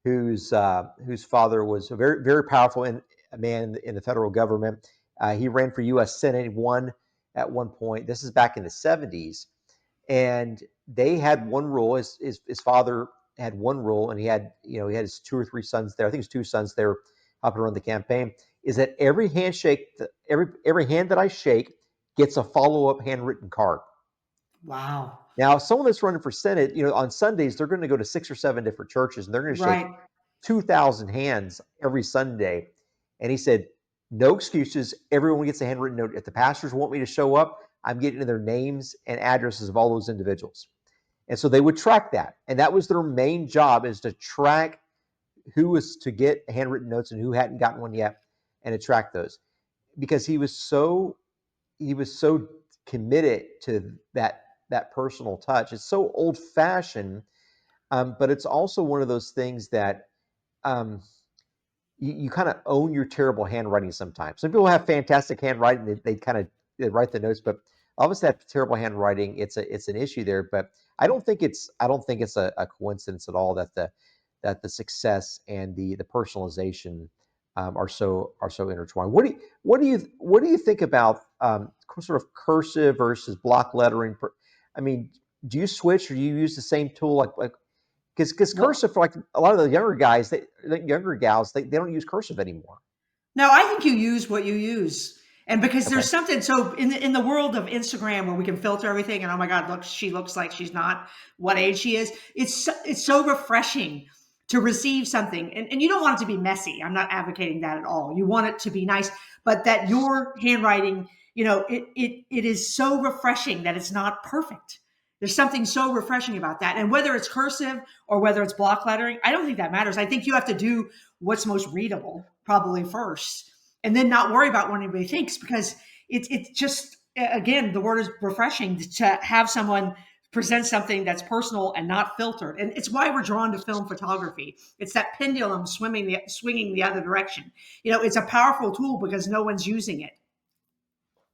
whose father was a very powerful a man in the federal government. He ran for U.S. Senate. He won at one point. This is back in the 70s, and they had one rule. His father had one rule, and he had his two or three sons there. I think his two sons there helping run the campaign. Is that every handshake, every hand that I shake gets a follow up handwritten card. Wow. Now, someone that's running for Senate, on Sundays they're going to go to 6 or 7 different churches, and they're going to shake Right. 2,000 hands every Sunday. And he said, no excuses. Everyone gets a handwritten note. If the pastors want me to show up, I'm getting their names and addresses of all those individuals. And so they would track that. And that was their main job, is to track who was to get handwritten notes and who hadn't gotten one yet, and to track those. Because he was so committed to that personal touch. It's so old fashioned, but it's also one of those things that um, you kind of own your terrible handwriting sometimes. Some people have fantastic handwriting; they kind of write the notes, but obviously that terrible handwriting, it's an issue there. But I don't think it's a coincidence at all that the success and the personalization are so intertwined. What do you think about sort of cursive versus block lettering? I mean, do you switch or do you use the same tool like because Well, cursive for like a lot of the younger guys, the younger gals, they don't use cursive anymore. no, I think you use what you use. And because Okay. there's something so in the world of Instagram where we can filter everything and oh my God, look, she looks like she's not what age she is. It's so refreshing to receive something. And you don't want it to be messy. I'm not advocating that at all. You want it to be nice, but that your handwriting, it is so refreshing that it's not perfect. There's something so refreshing about that. And whether it's cursive or whether it's block lettering, I don't think that matters. I think you have to do what's most readable probably first, and then not worry about what anybody thinks, because it's just, again, the word is refreshing to have someone present something that's personal and not filtered. And it's why we're drawn to film photography. It's that pendulum swinging the other direction. It's a powerful tool because no one's using it.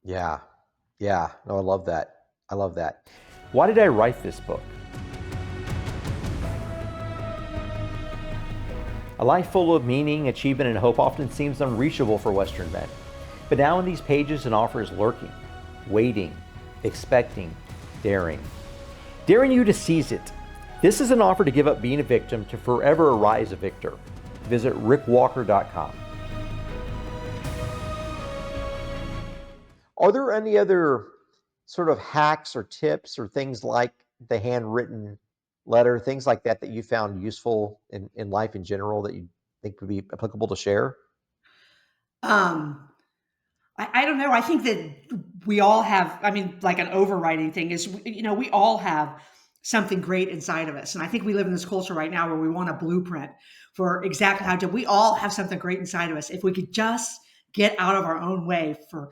Yeah. Yeah. No, I love that. I love that. Why did I write this book? A life full of meaning, achievement, and hope often seems unreachable for Western men. But now in these pages, an offer is lurking, waiting, expecting, daring. Daring you to seize it. This is an offer to give up being a victim to forever arise a victor. Visit rickwalker.com. Are there any other sort of hacks or tips or things like the handwritten letter, things like that that you found useful in life in general that you think would be applicable to share? Um, I don't know. I think that we all have, I mean, like an overriding thing is, we all have something great inside of us. And I think we live in this culture right now where we want a blueprint for exactly how to, we all have something great inside of us. If we could just get out of our own way for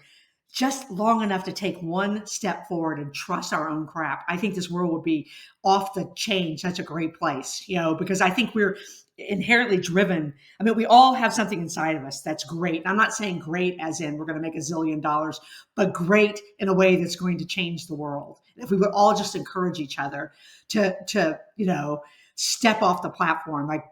just long enough to take one step forward and trust our own crap, I think this world would be off the chain, such a great place, because I think we're inherently driven. I mean, we all have something inside of us that's great. I'm not saying great as in we're going to make $1 zillion, but great in a way that's going to change the world. If we would all just encourage each other to step off the platform, like,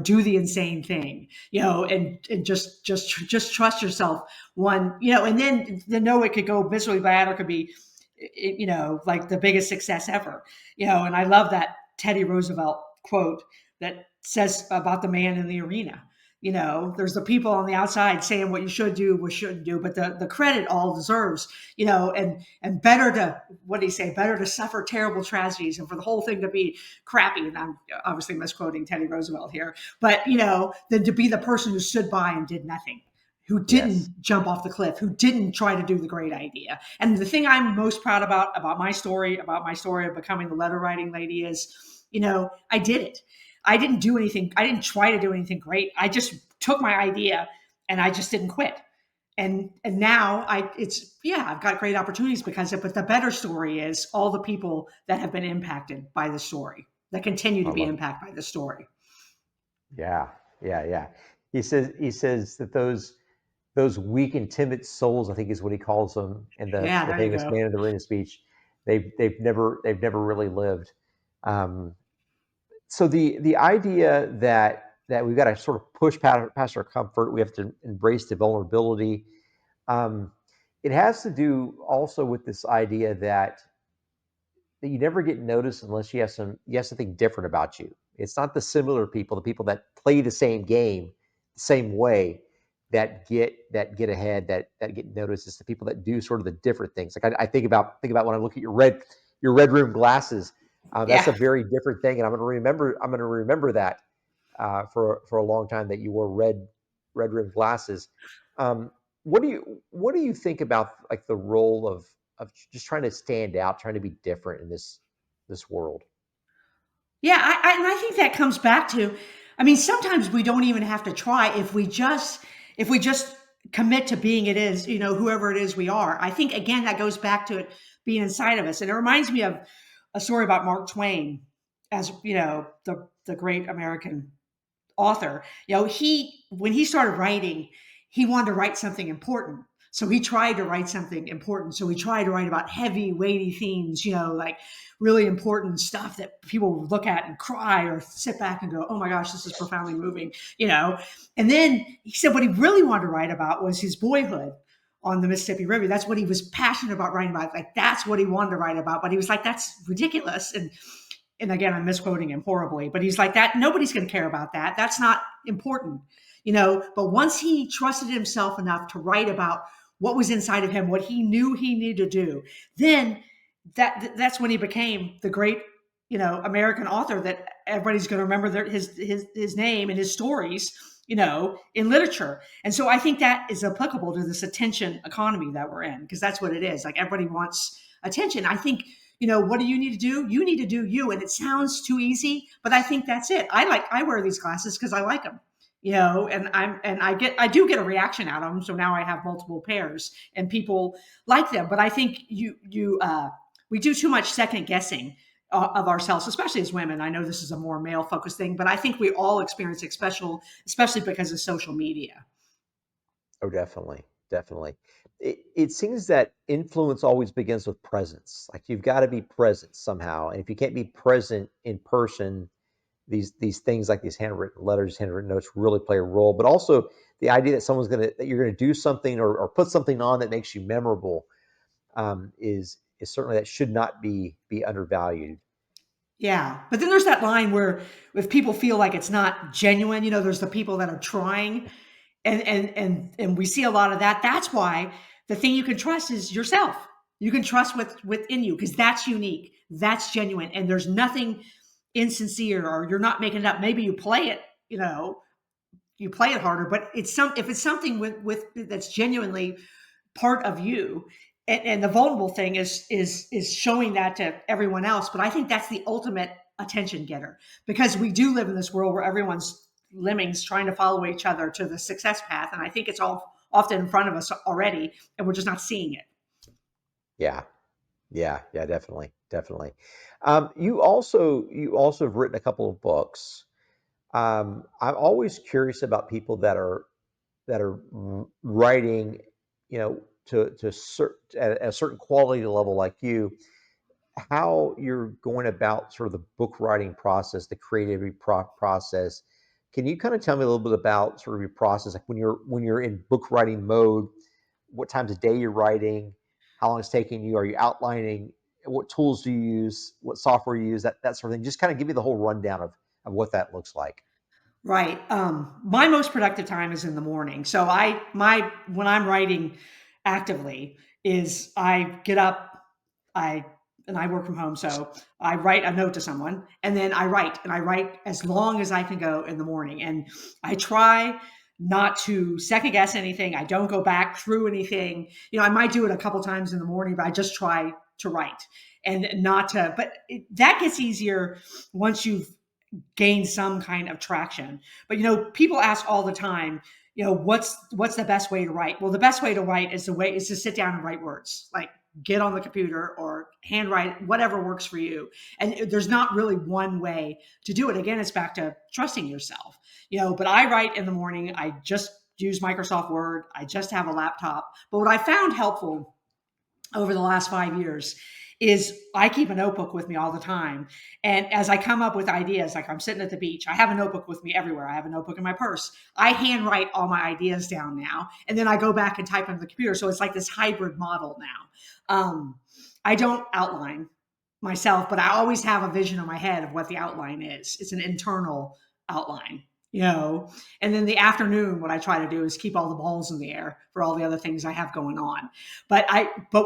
do the insane thing, and just trust yourself and then know it could go miserably bad or it could be, like the biggest success ever, and I love that Teddy Roosevelt quote that says about the man in the arena. There's the people on the outside saying what you should do, what you shouldn't do, but the credit all deserves, and better to, what do you say, better to suffer terrible tragedies and for the whole thing to be crappy. And I'm obviously misquoting Teddy Roosevelt here, but, than to be the person who stood by and did nothing, who Yes, didn't jump off the cliff, who didn't try to do the great idea. And the thing I'm most proud about my story of becoming the letter writing lady is, I did it. I didn't do anything. I didn't try to do anything great. I just took my idea and I just didn't quit. And now I've got great opportunities because of it. But the better story is all the people that have been impacted by the story, that continue I to be love it. impacted by the story. Yeah, yeah, yeah. He says that those weak and timid souls, I think is what he calls them in Yeah, the there you famous go. Man in the Arena speech. They've never really lived. Um, so the idea that we've got to sort of push past our comfort, we have to embrace the vulnerability. Um, it has to do also with this idea that you never get noticed unless you have something different about you. It's not the similar people, the people that play the same game the same way that get ahead, that get noticed. It's the people that do sort of the different things. Like I think about when I look at your red room glasses. That's Yeah. a very different thing, and I'm going to remember that for a long time that you wore red rim glasses. Um, what do you think about like the role of just trying to stand out, trying to be different in this world? Yeah, and I think that comes back to, I mean, sometimes we don't even have to try if we just commit to being it is, whoever it is we are. I think again that goes back to it being inside of us, and it reminds me of a story about Mark Twain, as the great American author. He when he started writing, he wanted to write something important. So he tried to write something important. So he tried to write about heavy, weighty themes, like really important stuff that people would look at and cry or sit back and go, oh my gosh, this is profoundly moving. And then he said what he really wanted to write about was his boyhood on the Mississippi River. That's what he was passionate about writing about. Like that's what he wanted to write about. But he was like, that's ridiculous. And again, I'm misquoting him horribly, but he's like that. Nobody's going to care about that. That's not important. But once he trusted himself enough to write about what was inside of him, what he knew he needed to do, then that's when he became the great, American author that everybody's going to remember his name and his stories, in literature. And so I think that is applicable to this attention economy that we're in, because that's what it is. Like everybody wants attention. I think what do you need to do? You need to do you. And it sounds too easy, but I think that's it. I wear these glasses because I like them, and I do get a reaction out of them. So now I have multiple pairs and people like them. But I think we do too much second guessing of ourselves, especially as women. I know this is a more male focused thing, but I think we all experience it, especially because of social media. Oh, definitely, definitely. It seems that influence always begins with presence. Like you've got to be present somehow, and if you can't be present in person, these things like these handwritten letters, handwritten notes really play a role. But also the idea that you're gonna do something or put something on that makes you memorable is certainly that should not be undervalued. Yeah. But then there's that line where if people feel like it's not genuine, there's the people that are trying, and we see a lot of that. That's why the thing you can trust is yourself. You can trust within you because that's unique, that's genuine, and there's nothing insincere or you're not making it up. Maybe you play it, you play it harder, but if it's something with that's genuinely part of you, and the vulnerable thing is showing that to everyone else. But I think that's the ultimate attention getter because we do live in this world where everyone's lemmings trying to follow each other to the success path, and I think it's all often in front of us already, and we're just not seeing it. Yeah, yeah, definitely, definitely. You also have written a couple of books. I'm always curious about people that are writing, at a certain quality level like you, how you're going about sort of the book writing process, the creativity process. Can you kind of tell me a little bit about sort of your process, like when you're in book writing mode, what times a day you're writing, how long it's taking you, are you outlining, what tools do you use, what software you use, that sort of thing. Just kind of give me the whole rundown of what that looks like. Right. My most productive time is in the morning. So when I'm writing actively is I get up, I and I work from home, so I write a note to someone, and then I write as long as I can go in the morning, and I try not to second guess anything. I don't go back through anything. I might do it a couple times in the morning, but I just try to write and not to. But that gets easier once you've gain some kind of traction. But people ask all the time, what's the best way to write? Well, the best way to write is to sit down and write words. Like get on the computer or handwrite, whatever works for you. And there's not really one way to do it. Again, it's back to trusting yourself. But I write in the morning. I just use Microsoft Word. I just have a laptop. But what I found helpful over the last 5 years is I keep a notebook with me all the time. And as I come up with ideas, like I'm sitting at the beach, I have a notebook with me everywhere. I have a notebook in my purse. I handwrite all my ideas down now. And then I go back and type on the computer. So it's like this hybrid model now. I don't outline myself, but I always have a vision in my head of what the outline is. It's an internal outline, and then the afternoon, what I try to do is keep all the balls in the air for all the other things I have going on. But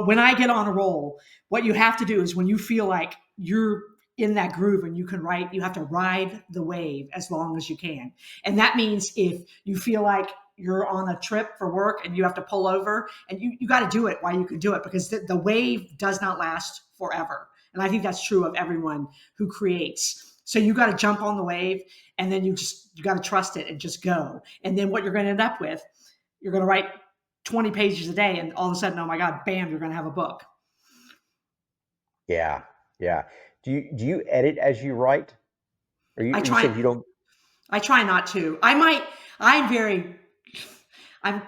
when I get on a roll, what you have to do is when you feel like you're in that groove and you can write, you have to ride the wave as long as you can. And that means if you feel like you're on a trip for work and you have to pull over, and you got to do it while you can do it, because the wave does not last forever. And I think that's true of everyone who creates. So you got to jump on the wave, and then you got to trust it and just go. And then what you're going to end up with, you're going to write 20 pages a day, and all of a sudden, oh my God, bam, you're going to have a book. Yeah, yeah. Do you edit as you write? Or you, I you try. said you don't? I try not to. I'm very.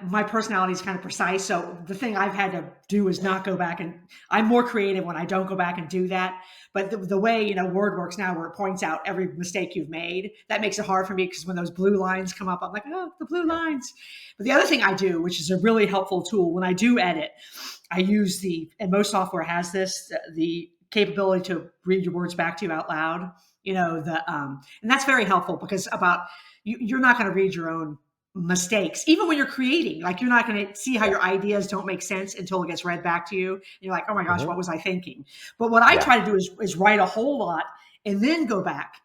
My personality is kind of precise. So the thing I've had to do is not go back, and I'm more creative when I don't go back and do that. But the way, Word works now, where it points out every mistake you've made, that makes it hard for me, because when those blue lines come up, I'm like, oh, the blue Yeah. lines. But the other thing I do, which is a really helpful tool, when I do edit, I use and most software has this, the capability to read your words back to you out loud. And that's very helpful, because you're not going to read your own mistakes, even when you're creating. Like, you're not going to see how Yeah. your ideas don't make sense until it gets read back to you. And you're like, oh my gosh, Hmm. what was I thinking? But what I Yeah. try to do is write a whole lot and then go back.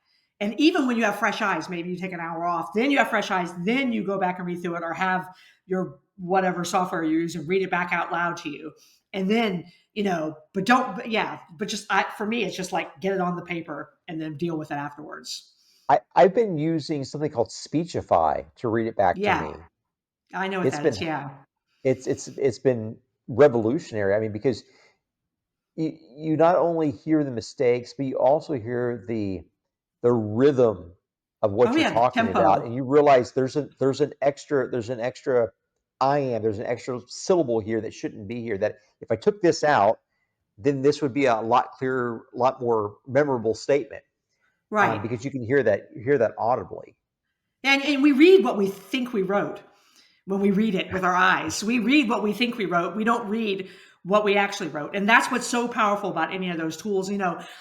And even when you have fresh eyes, maybe you take an hour off, then you have fresh eyes, then you go back and read through it, or have your whatever software you use and read it back out loud to you. And then, but just for me, it's just like, get it on the paper and then deal with it afterwards. I've been using something called Speechify to read it back to Yeah, me. I know what It's that been is. Yeah. it's been revolutionary. I mean, because you not only hear the mistakes, but you also hear the rhythm of Oh what you're yeah, the talking about, and tempo. you realize there's an extra there's an extra syllable here that shouldn't be here. That if I took this out, then this would be a lot clearer, a lot more memorable statement, Right. because you hear that audibly. And we read what we think we wrote when we read it with our eyes. We read what we think we wrote. We don't read what we actually wrote. And that's what's so powerful about any of those tools.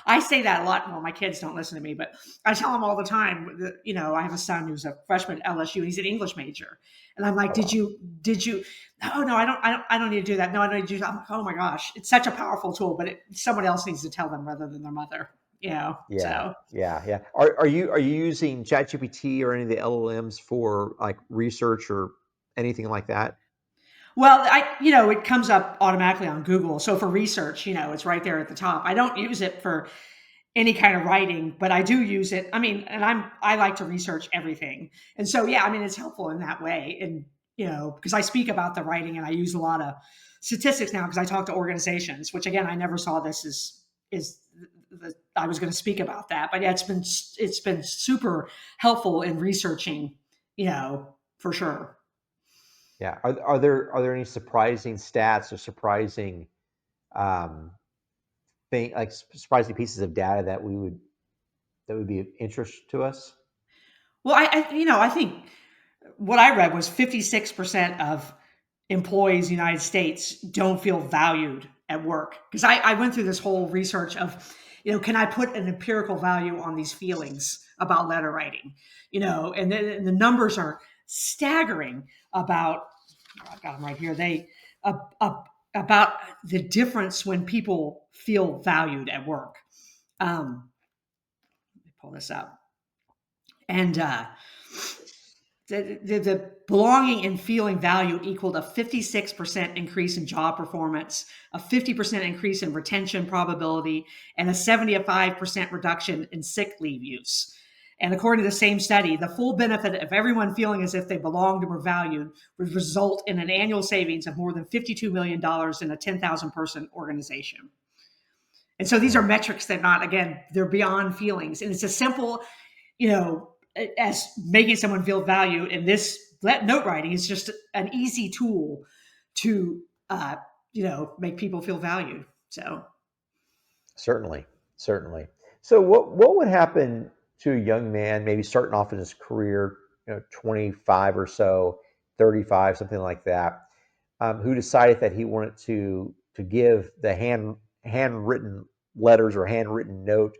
I say that a lot. Well, my kids don't listen to me, but I tell them all the time that, I have a son who's a freshman at LSU. He's an English major. And I'm like, Oh, did wow. you, oh no, I don't need to do that. No, I don't need to do that. I'm like, oh my gosh, it's such a powerful tool, but someone else needs to tell them rather than their mother, Yeah, so. yeah. Are you using ChatGPT or any of the LLMs for like research or anything like that? Well, it comes up automatically on Google. So for research, it's right there at the top. I don't use it for any kind of writing, but I do use it. I mean, and I like to research everything. And so, yeah, I mean, it's helpful in that way. And, because I speak about the writing and I use a lot of statistics now because I talk to organizations, which again, I never saw this is I was going to speak about that, but yeah, it's been super helpful in researching, for sure. Yeah. Are there any surprising stats or surprising um, surprising pieces of data that would be of interest to us? Well, I think what I read was 56% of employees in the United States don't feel valued at work. Because I went through this whole research of, can I put an empirical value on these feelings about letter writing? And the numbers are staggering about, I've got them right here. Uh, uh, about the difference when people feel valued at work. Let me pull this up. And the belonging and feeling value equaled a 56% increase in job performance, a 50% increase in retention probability, and a 75% reduction in sick leave use. And according to the same study, the full benefit of everyone feeling as if they belonged and were valued would result in an annual savings of more than $52 million in a 10,000 person organization. And so these are Yeah, metrics that again, they're beyond feelings. And it's a simple, as making someone feel valued. And this note writing is just an easy tool to, make people feel valued. So, certainly, certainly. So what would happen to a young man maybe starting off in his career, 25 or so, 35, something like that, who decided that he wanted to give the handwritten letters or handwritten note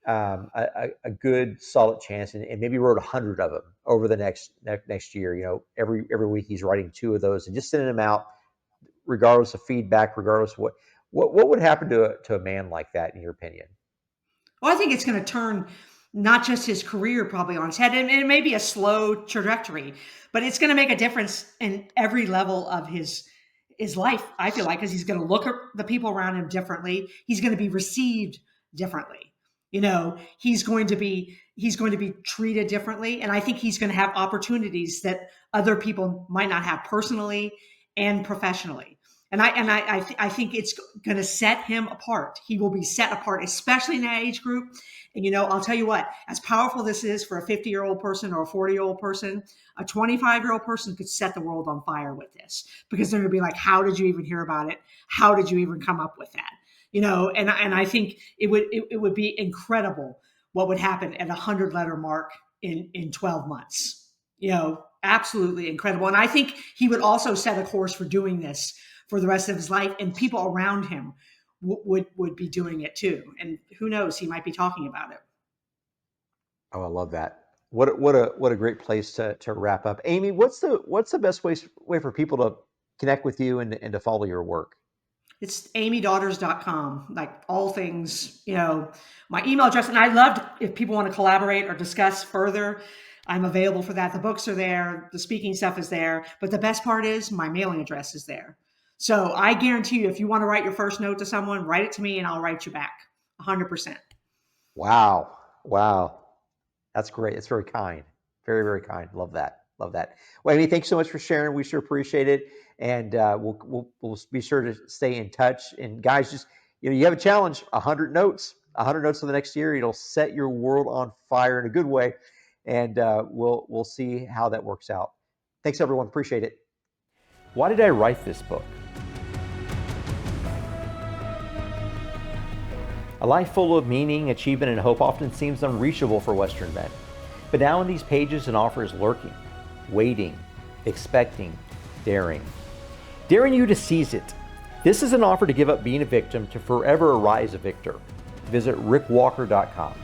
a good solid chance, and maybe wrote 100 of them over the next year. Every week he's writing two of those and just sending them out, regardless of feedback, regardless of what would happen to a man like that, in your opinion? well, I think it's going to turn not just his career probably on its head, and it may be a slow trajectory, but it's going to make a difference in every level of his life. I feel like because he's going to look at the people around him differently. He's going to be received differently. He's going to be treated differently, and I think he's going to have opportunities that other people might not have personally and professionally. And I think it's going to set him apart. He will be set apart, especially in that age group. And I'll tell you what, as powerful this is for a 50-year-old person or a 40-year-old person, a 25-year-old person could set the world on fire with this, because they're going to be like, how did you even hear about it? How did you even come up with that? And I think it would be incredible what would happen at a 100-letter mark in 12 months. Absolutely incredible. And I think he would also set a course for doing this for the rest of his life, and people around him would be doing it too. And who knows, he might be talking about it. Oh, I love that. What a great place to wrap up. Amy, what's the best way for people to connect with you and to follow your work? It's amydaughters.com, like all things, my email address. And I loved if people want to collaborate or discuss further, I'm available for that. The books are there, the speaking stuff is there. But the best part is my mailing address is there. So I guarantee you, if you want to write your first note to someone, write it to me and I'll write you back 100%. Wow, wow. That's great. It's very kind. Very, very kind. Love that. Love that. Well, Amy, thanks so much for sharing. We sure appreciate it. And we'll be sure to stay in touch. And guys, just, you have a challenge, 100 notes, 100 notes for the next year. It'll set your world on fire in a good way. And we'll see how that works out. Thanks, everyone. Appreciate it. Why did I write this book? A life full of meaning, achievement, and hope often seems unreachable for Western men. But now in these pages, an offer is lurking, waiting, expecting, daring. Daring you to seize it. This is an offer to give up being a victim to forever arise a victor. Visit rickwalker.com.